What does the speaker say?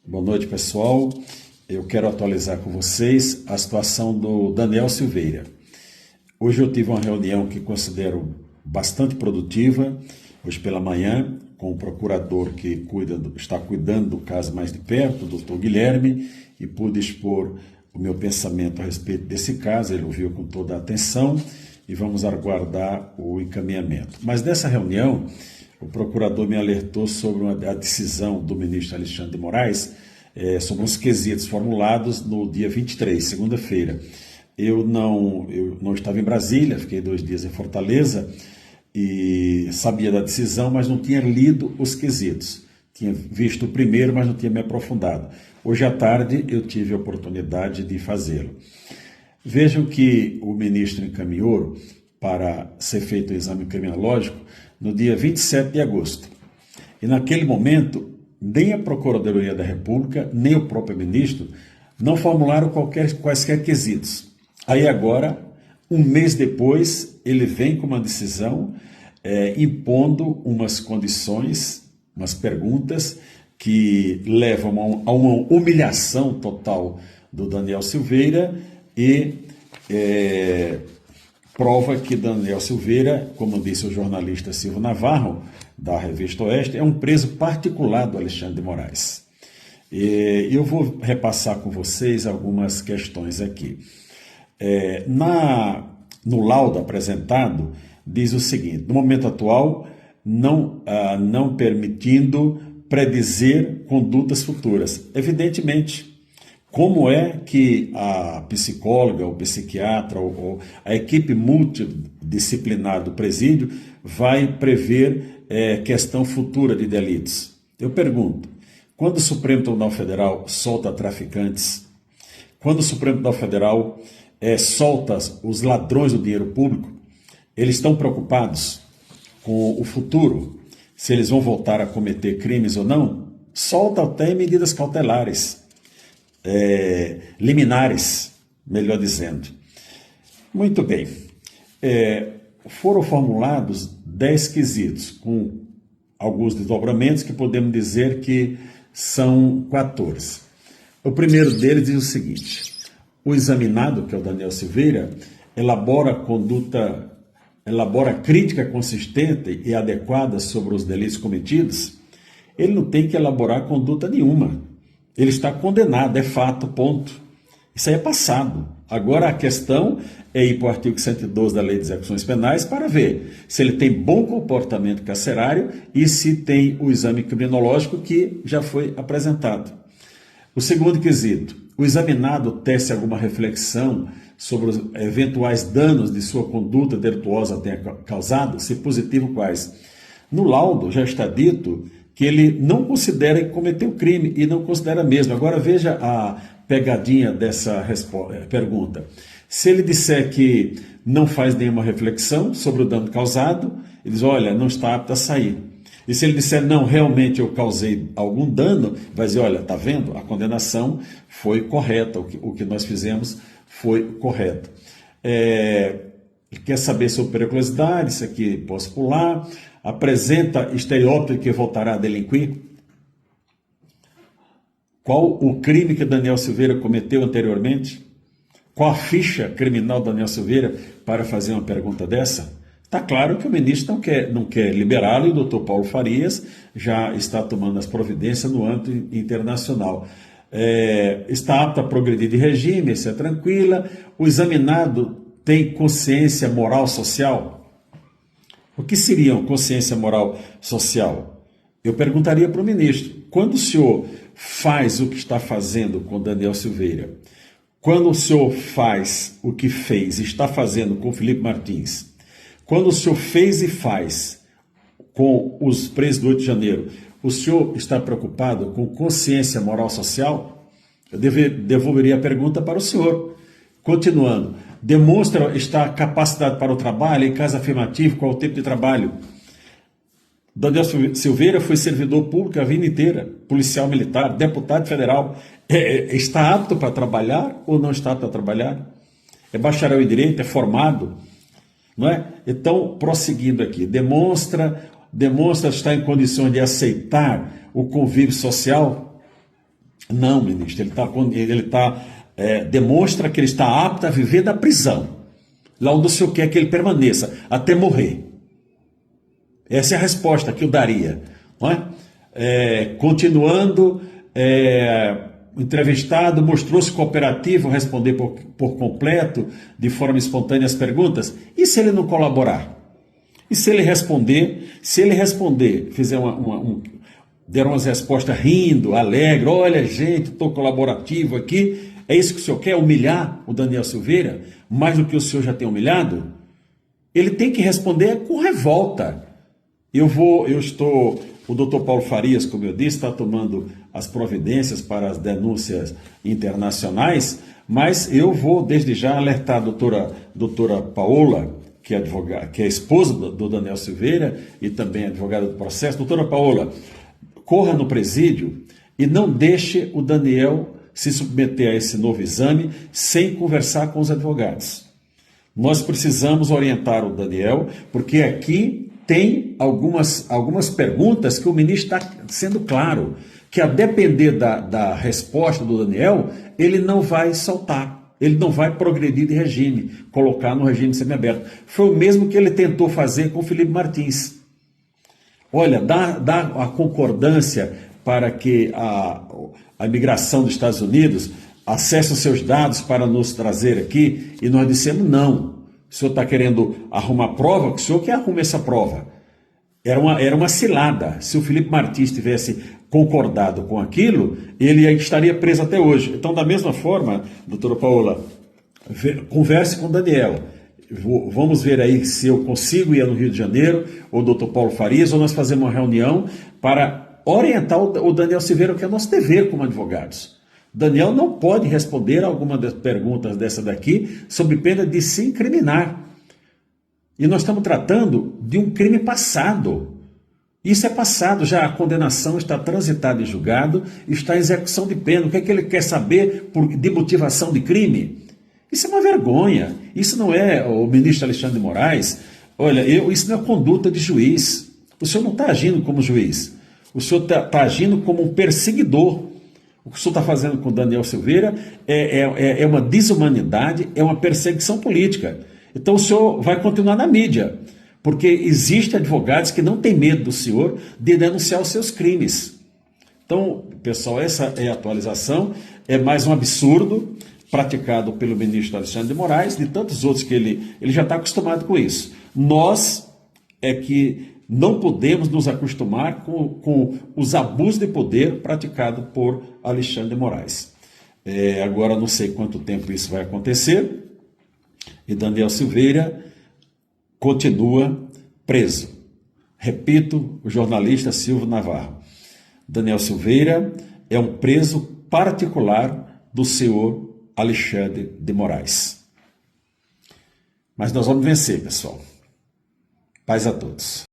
Boa noite, pessoal. Eu quero atualizar com vocês a situação do Daniel Silveira. Hoje eu tive uma reunião que considero bastante produtiva, hoje pela manhã, com o procurador que está cuidando do caso mais de perto, o doutor Guilherme, e pude expor o meu pensamento a respeito desse caso. Ele ouviu com toda a atenção e vamos aguardar o encaminhamento. Mas nessa reunião, o procurador me alertou sobre a decisão do ministro Alexandre de Moraes sobre uns quesitos formulados no dia 23, segunda-feira. Eu não estava em Brasília, fiquei 2 dias em Fortaleza e sabia da decisão, mas não tinha lido os quesitos. Tinha visto o primeiro, mas não tinha me aprofundado. Hoje à tarde eu tive a oportunidade de fazê-lo. Vejam que o ministro encaminhou para ser feito o exame criminológico no dia 27 de agosto. E naquele momento, nem a Procuradoria da República, nem o próprio ministro não formularam quaisquer quesitos. Aí agora, um mês depois, ele vem com uma decisão impondo umas condições, umas perguntas que levam a uma humilhação total do Daniel Silveira e prova que Daniel Silveira, como disse o jornalista Silvio Navarro, da Revista Oeste, é um preso particular do Alexandre de Moraes. E eu vou repassar com vocês algumas questões aqui. No laudo apresentado, diz o seguinte: no momento atual, não permitindo predizer condutas futuras. Evidentemente, como é que a psicóloga, o psiquiatra, ou a equipe multidisciplinar do presídio vai prever questão futura de delitos? Eu pergunto, quando o Supremo Tribunal Federal solta traficantes, quando o Supremo Tribunal Federal solta os ladrões do dinheiro público, eles estão preocupados com o futuro, se eles vão voltar a cometer crimes ou não? Solta até medidas cautelares. Liminares, melhor dizendo. Muito bem. Foram formulados 10 quesitos, com alguns desdobramentos que podemos dizer que são 14. O primeiro deles diz o seguinte: o examinado, que é o Daniel Silveira, elabora crítica consistente e adequada sobre os delitos cometidos. Ele não tem que elaborar conduta nenhuma. Ele está condenado, é fato, ponto. Isso aí é passado. Agora a questão é ir para o artigo 112 da Lei de Execuções Penais para ver se ele tem bom comportamento carcerário e se tem o exame criminológico que já foi apresentado. O segundo quesito: o examinado tece alguma reflexão sobre os eventuais danos de sua conduta delituosa tenha causado, se positivo, quais? No laudo já está dito que ele não considera que cometeu crime e não considera mesmo. Agora veja a pegadinha dessa pergunta. Se ele disser que não faz nenhuma reflexão sobre o dano causado, ele diz, olha, não está apto a sair. E se ele disser, não, realmente eu causei algum dano, vai dizer, olha, está vendo? A condenação foi correta, o que nós fizemos foi correto. Quer saber sobre periculosidade? Isso aqui posso pular. Apresenta estereótipo de que voltará a delinquir? Qual o crime que Daniel Silveira cometeu anteriormente? Qual a ficha criminal de Daniel Silveira para fazer uma pergunta dessa? Está claro que o ministro não quer liberá-lo e o doutor Paulo Farias já está tomando as providências no âmbito internacional. Está apto a progredir de regime, isso é tranquila. O examinado tem consciência moral social? O que seria uma consciência moral social? Eu perguntaria para o ministro, quando o senhor faz o que está fazendo com Daniel Silveira, quando o senhor faz o que fez e está fazendo com Felipe Martins, quando o senhor fez e faz com os presos do 8 de janeiro, o senhor está preocupado com consciência moral social? Eu devolveria a pergunta para o senhor. Continuando, demonstra estar capacitado para o trabalho, em caso afirmativo, qual o tempo de trabalho? Daniel Silveira foi servidor público a vida inteira, policial militar, deputado federal. Está apto para trabalhar ou não está apto para trabalhar? É bacharel em direito, é formado, não é? Então, prosseguindo aqui, demonstra estar em condições de aceitar o convívio social? Não, ministro, demonstra que ele está apto a viver da prisão, lá onde o senhor quer que ele permaneça, até morrer. Essa é a resposta que eu daria. Não é? Continuando, o entrevistado mostrou-se cooperativo a responder por completo, de forma espontânea, as perguntas. E se ele não colaborar? E se ele responder? Se ele responder, fizer deram umas respostas rindo, alegre, olha gente, estou colaborativo aqui, é isso que o senhor quer? Humilhar o Daniel Silveira, mais do que o senhor já tem humilhado? Ele tem que responder com revolta. O doutor Paulo Farias, como eu disse, está tomando as providências para as denúncias internacionais, mas eu vou desde já alertar a doutora Paola, que é esposa do Daniel Silveira e também advogada do processo. Doutora Paola, corra no presídio e não deixe o Daniel se submeter a esse novo exame sem conversar com os advogados. Nós precisamos orientar o Daniel, porque aqui tem algumas perguntas que o ministro está sendo claro, que a depender da resposta do Daniel, ele não vai soltar, ele não vai progredir de regime, colocar no regime semiaberto. Foi o mesmo que ele tentou fazer com o Felipe Martins. Olha, dá a concordância para que a imigração dos Estados Unidos acesse os seus dados para nos trazer aqui, e nós dissemos não. O senhor está querendo arrumar prova, que o senhor que arrume essa prova. Era uma cilada. Se o Felipe Martins tivesse concordado com aquilo, ele estaria preso até hoje. Então, da mesma forma, doutora Paola, converse com o Daniel. Vamos ver aí se eu consigo ir no Rio de Janeiro, ou o doutor Paulo Farias, ou nós fazemos uma reunião para orientar o Daniel Silveira, que é nosso dever como advogados. Daniel não pode responder a alguma das perguntas dessa daqui sob pena de se incriminar. E nós estamos tratando de um crime passado. Isso é passado, já a condenação está transitada em julgado, está em execução de pena. O que é que ele quer saber de motivação de crime? Isso é uma vergonha. Isso não é o ministro Alexandre de Moraes. Olha, isso não é conduta de juiz. O senhor não está agindo como juiz. O senhor está agindo como um perseguidor. O que o senhor está fazendo com o Daniel Silveira é uma desumanidade, é uma perseguição política. Então o senhor vai continuar na mídia, porque existem advogados que não têm medo do senhor de denunciar os seus crimes. Então, pessoal, essa é a atualização, é mais um absurdo praticado pelo ministro Alexandre de Moraes, de tantos outros que ele já está acostumado com isso. Nós é que não podemos nos acostumar com os abusos de poder praticados por Alexandre de Moraes. Agora não sei quanto tempo isso vai acontecer, e Daniel Silveira continua preso. Repito, o jornalista Silvio Navarro. Daniel Silveira é um preso particular do senhor Alexandre de Moraes. Mas nós vamos vencer, pessoal. Paz a todos.